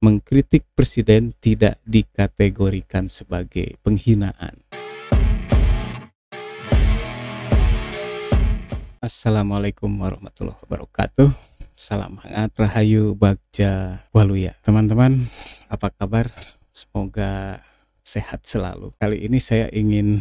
mengkritik presiden tidak dikategorikan sebagai penghinaan. Assalamualaikum warahmatullahi wabarakatuh. Salam hangat, Rahayu Bagja Waluya. Teman-teman, apa kabar? Semoga sehat selalu. Kali ini saya ingin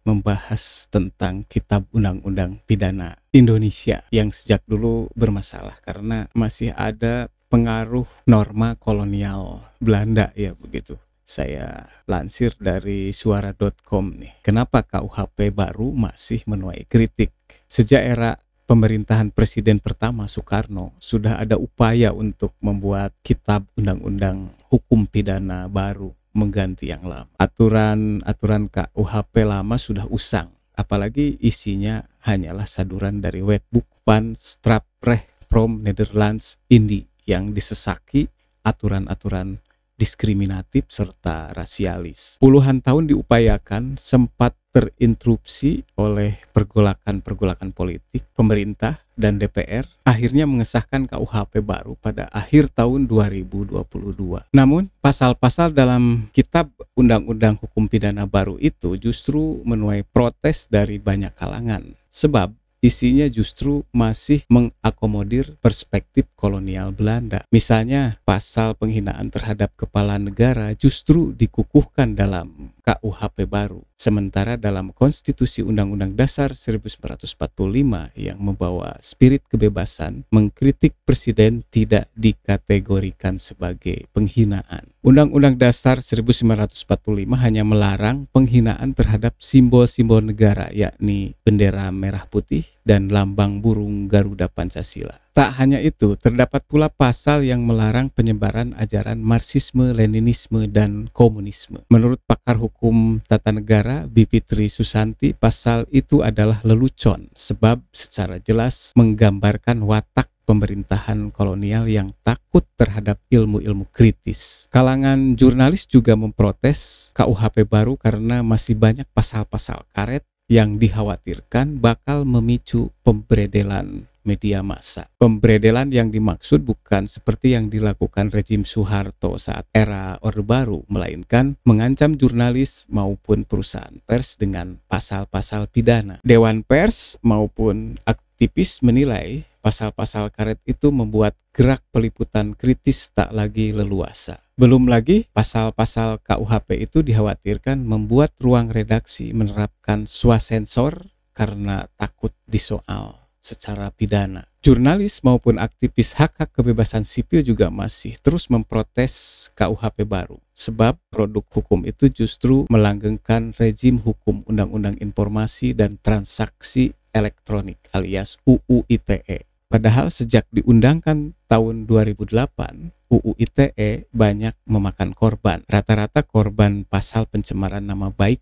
membahas tentang Kitab Undang-Undang Pidana Indonesia yang sejak dulu bermasalah karena masih ada pengaruh norma kolonial Belanda, ya begitu. Saya lansir dari suara.com nih. Kenapa KUHP baru masih menuai kritik? Sejak era pemerintahan Presiden pertama Soekarno sudah ada upaya untuk membuat Kitab Undang-Undang Hukum Pidana baru mengganti yang lama. Aturan KUHP lama sudah usang, apalagi isinya hanyalah saduran dari Wetboek van Strafrecht from Netherlands Indi yang disesaki aturan-aturan diskriminatif serta rasialis. Puluhan tahun diupayakan, sempat terinterupsi oleh pergolakan-pergolakan politik, pemerintah dan DPR akhirnya mengesahkan KUHP baru pada akhir tahun 2022. Namun, pasal-pasal dalam Kitab Undang-Undang Hukum Pidana baru itu justru menuai protes dari banyak kalangan. Sebab isinya justru masih mengakomodir perspektif kolonial Belanda. Misalnya, pasal penghinaan terhadap kepala negara justru dikukuhkan dalam KUHP baru. Sementara dalam Konstitusi Undang-Undang Dasar 1945 yang membawa spirit kebebasan, mengkritik presiden tidak dikategorikan sebagai penghinaan. Undang-Undang Dasar 1945 hanya melarang penghinaan terhadap simbol-simbol negara, yakni bendera merah putih dan lambang burung Garuda Pancasila. Tak hanya itu, terdapat pula pasal yang melarang penyebaran ajaran Marxisme, Leninisme, dan komunisme. Menurut pakar hukum tata negara Bivitri Susanti, pasal itu adalah lelucon sebab secara jelas menggambarkan watak pemerintahan kolonial yang takut terhadap ilmu-ilmu kritis. Kalangan jurnalis juga memprotes KUHP baru karena masih banyak pasal-pasal karet yang dikhawatirkan bakal memicu pemberedelan media massa. Pemberedelan yang dimaksud bukan seperti yang dilakukan rezim Soeharto saat era Orde Baru, melainkan mengancam jurnalis maupun perusahaan pers dengan pasal-pasal pidana. Dewan Pers maupun aktivis menilai pasal-pasal karet itu membuat gerak peliputan kritis tak lagi leluasa. Belum lagi pasal-pasal KUHP itu dikhawatirkan membuat ruang redaksi menerapkan swasensor karena takut disoal secara pidana. Jurnalis maupun aktivis hak-hak kebebasan sipil juga masih terus memprotes KUHP baru, sebab produk hukum itu justru melanggengkan rezim hukum Undang-Undang Informasi dan Transaksi Elektronik alias UU ITE. Padahal sejak diundangkan tahun 2008, UU ITE banyak memakan korban. Rata-rata korban pasal pencemaran nama baik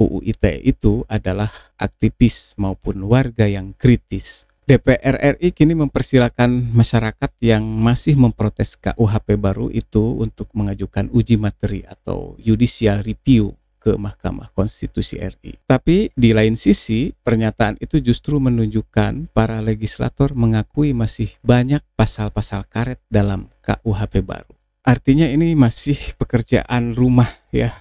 UU ITE itu adalah aktivis maupun warga yang kritis. DPR RI kini mempersilahkan masyarakat yang masih memprotes KUHP baru itu untuk mengajukan uji materi atau judicial review ke Mahkamah Konstitusi RI. Tapi di lain sisi, pernyataan itu justru menunjukkan para legislator mengakui masih banyak pasal-pasal karet dalam KUHP baru. Artinya ini masih pekerjaan rumah ya,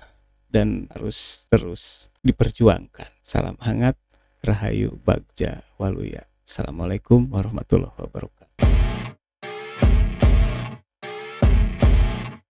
dan harus terus diperjuangkan. Salam hangat, Rahayu Bagja Waluya. Assalamualaikum warahmatullahi wabarakatuh.